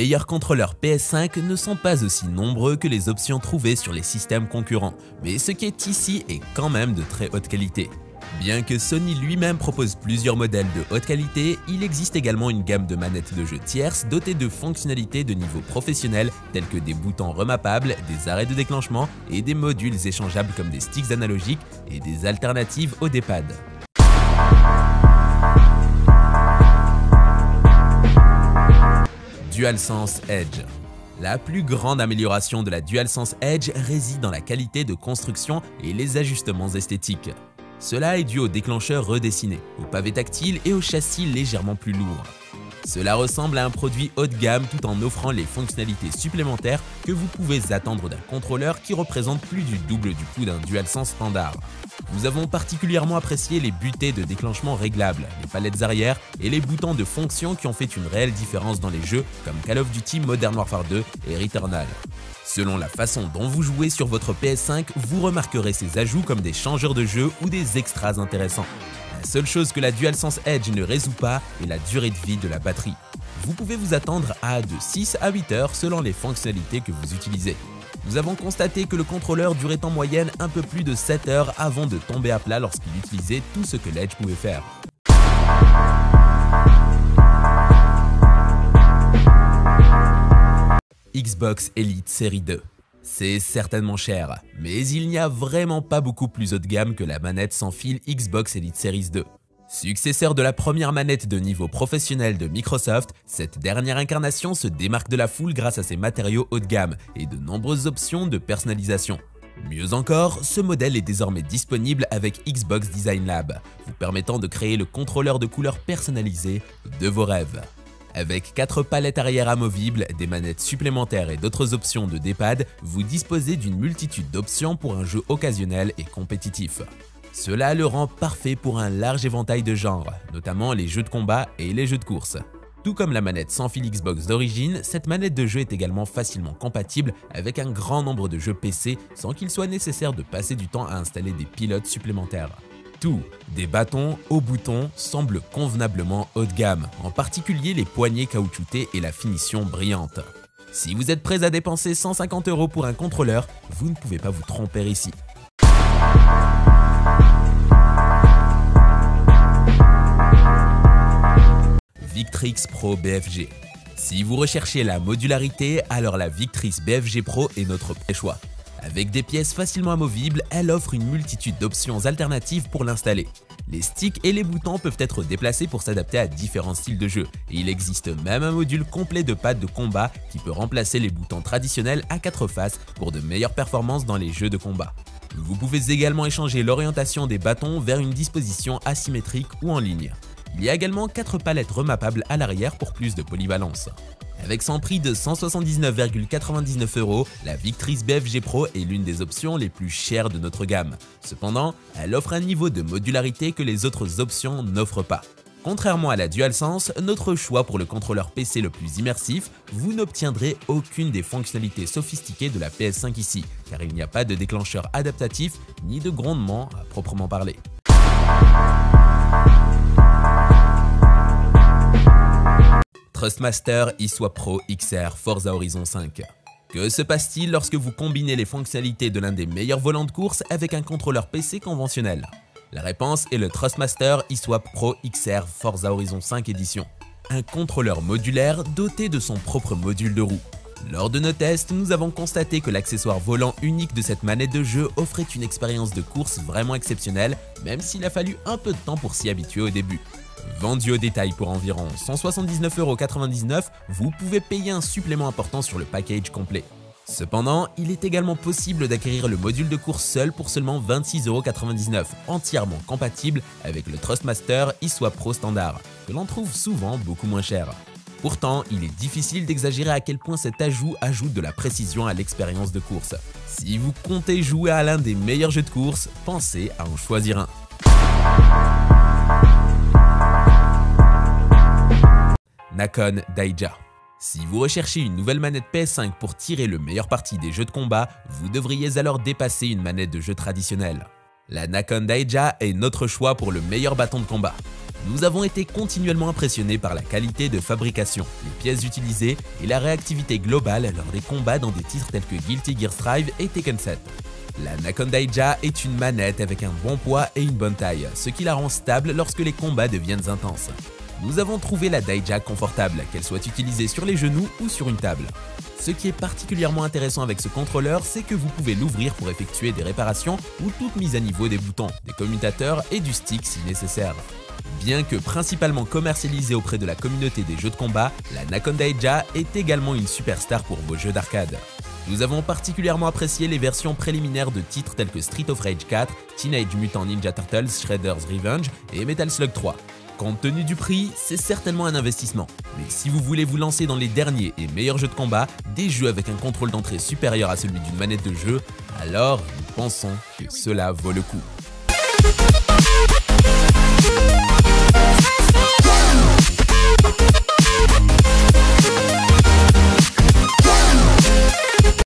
meilleurs contrôleurs PS5 ne sont pas aussi nombreux que les options trouvées sur les systèmes concurrents, mais ce qui est ici est quand même de très haute qualité. Bien que Sony lui-même propose plusieurs modèles de haute qualité, il existe également une gamme de manettes de jeu tierces dotées de fonctionnalités de niveau professionnel telles que des boutons remappables, des arrêts de déclenchement et des modules échangeables comme des sticks analogiques et des alternatives au D-pad. DualSense Edge. La plus grande amélioration de la DualSense Edge réside dans la qualité de construction et les ajustements esthétiques. Cela est dû au déclencheur redessiné, au pavé tactile et au châssis légèrement plus lourd. Cela ressemble à un produit haut de gamme tout en offrant les fonctionnalités supplémentaires que vous pouvez attendre d'un contrôleur qui représente plus du double du coût d'un DualSense standard. Nous avons particulièrement apprécié les butées de déclenchement réglables, les palettes arrière et les boutons de fonction qui ont fait une réelle différence dans les jeux comme Call of Duty Modern Warfare 2 et Returnal. Selon la façon dont vous jouez sur votre PS5, vous remarquerez ces ajouts comme des changeurs de jeu ou des extras intéressants. La seule chose que la DualSense Edge ne résout pas est la durée de vie de la batterie. Vous pouvez vous attendre à de 6 à 8 heures selon les fonctionnalités que vous utilisez. Nous avons constaté que le contrôleur durait en moyenne un peu plus de 7 heures avant de tomber à plat lorsqu'il utilisait tout ce que l'Edge pouvait faire. Xbox Elite Série 2. C'est certainement cher, mais il n'y a vraiment pas beaucoup plus haut de gamme que la manette sans fil Xbox Elite Series 2. Successeur de la première manette de niveau professionnel de Microsoft, cette dernière incarnation se démarque de la foule grâce à ses matériaux haut de gamme et de nombreuses options de personnalisation. Mieux encore, ce modèle est désormais disponible avec Xbox Design Lab, vous permettant de créer le contrôleur de couleurs personnalisé de vos rêves. Avec 4 palettes arrière amovibles, des manettes supplémentaires et d'autres options de D-pad, vous disposez d'une multitude d'options pour un jeu occasionnel et compétitif. Cela le rend parfait pour un large éventail de genres, notamment les jeux de combat et les jeux de course. Tout comme la manette sans fil Xbox d'origine, cette manette de jeu est également facilement compatible avec un grand nombre de jeux PC sans qu'il soit nécessaire de passer du temps à installer des pilotes supplémentaires. Tout, des bâtons aux boutons, semble convenablement haut de gamme, en particulier les poignées caoutchoutées et la finition brillante. Si vous êtes prêts à dépenser 150 € pour un contrôleur, vous ne pouvez pas vous tromper ici. Victrix Pro BFG. Si vous recherchez la modularité, alors la Victrix BFG Pro est notre choix. Avec des pièces facilement amovibles, elle offre une multitude d'options alternatives pour l'installer. Les sticks et les boutons peuvent être déplacés pour s'adapter à différents styles de jeu, et il existe même un module complet de pads de combat qui peut remplacer les boutons traditionnels à 4 faces pour de meilleures performances dans les jeux de combat. Vous pouvez également échanger l'orientation des bâtons vers une disposition asymétrique ou en ligne. Il y a également 4 palettes remappables à l'arrière pour plus de polyvalence. Avec son prix de 179,99 €, la Victrix BFG Pro est l'une des options les plus chères de notre gamme. Cependant, elle offre un niveau de modularité que les autres options n'offrent pas. Contrairement à la DualSense, notre choix pour le contrôleur PC le plus immersif, vous n'obtiendrez aucune des fonctionnalités sophistiquées de la PS5 ici, car il n'y a pas de déclencheur adaptatif ni de grondement à proprement parler. Thrustmaster eSwap Pro XR Forza Horizon 5. Que se passe-t-il lorsque vous combinez les fonctionnalités de l'un des meilleurs volants de course avec un contrôleur PC conventionnel? La réponse est le Thrustmaster eSwap Pro XR Forza Horizon 5 édition. Un contrôleur modulaire doté de son propre module de roue. Lors de nos tests, nous avons constaté que l'accessoire volant unique de cette manette de jeu offrait une expérience de course vraiment exceptionnelle, même s'il a fallu un peu de temps pour s'y habituer au début. Vendu au détail pour environ 179,99 €, vous pouvez payer un supplément important sur le package complet. Cependant, il est également possible d'acquérir le module de course seul pour seulement 26,99 €, entièrement compatible avec le Thrustmaster eSwap Pro standard, que l'on trouve souvent beaucoup moins cher. Pourtant, il est difficile d'exagérer à quel point cet ajout ajoute de la précision à l'expérience de course. Si vous comptez jouer à l'un des meilleurs jeux de course, pensez à en choisir un. Nakon Daija. Si vous recherchez une nouvelle manette PS5 pour tirer le meilleur parti des jeux de combat, vous devriez alors dépasser une manette de jeu traditionnelle. La Nakon Daija est notre choix pour le meilleur bâton de combat. Nous avons été continuellement impressionnés par la qualité de fabrication, les pièces utilisées et la réactivité globale lors des combats dans des titres tels que Guilty Gear Strive et Tekken 7. La Nakon Daija est une manette avec un bon poids et une bonne taille, ce qui la rend stable lorsque les combats deviennent intenses. Nous avons trouvé la Daija confortable, qu'elle soit utilisée sur les genoux ou sur une table. Ce qui est particulièrement intéressant avec ce contrôleur, c'est que vous pouvez l'ouvrir pour effectuer des réparations ou toute mise à niveau des boutons, des commutateurs et du stick si nécessaire. Bien que principalement commercialisée auprès de la communauté des jeux de combat, la Nakon Daija est également une superstar pour vos jeux d'arcade. Nous avons particulièrement apprécié les versions préliminaires de titres tels que Street of Rage 4, Teenage Mutant Ninja Turtles Shredder's Revenge et Metal Slug 3. Compte tenu du prix, c'est certainement un investissement. Mais si vous voulez vous lancer dans les derniers et meilleurs jeux de combat, des jeux avec un contrôle d'entrée supérieur à celui d'une manette de jeu, alors nous pensons que cela vaut le coup.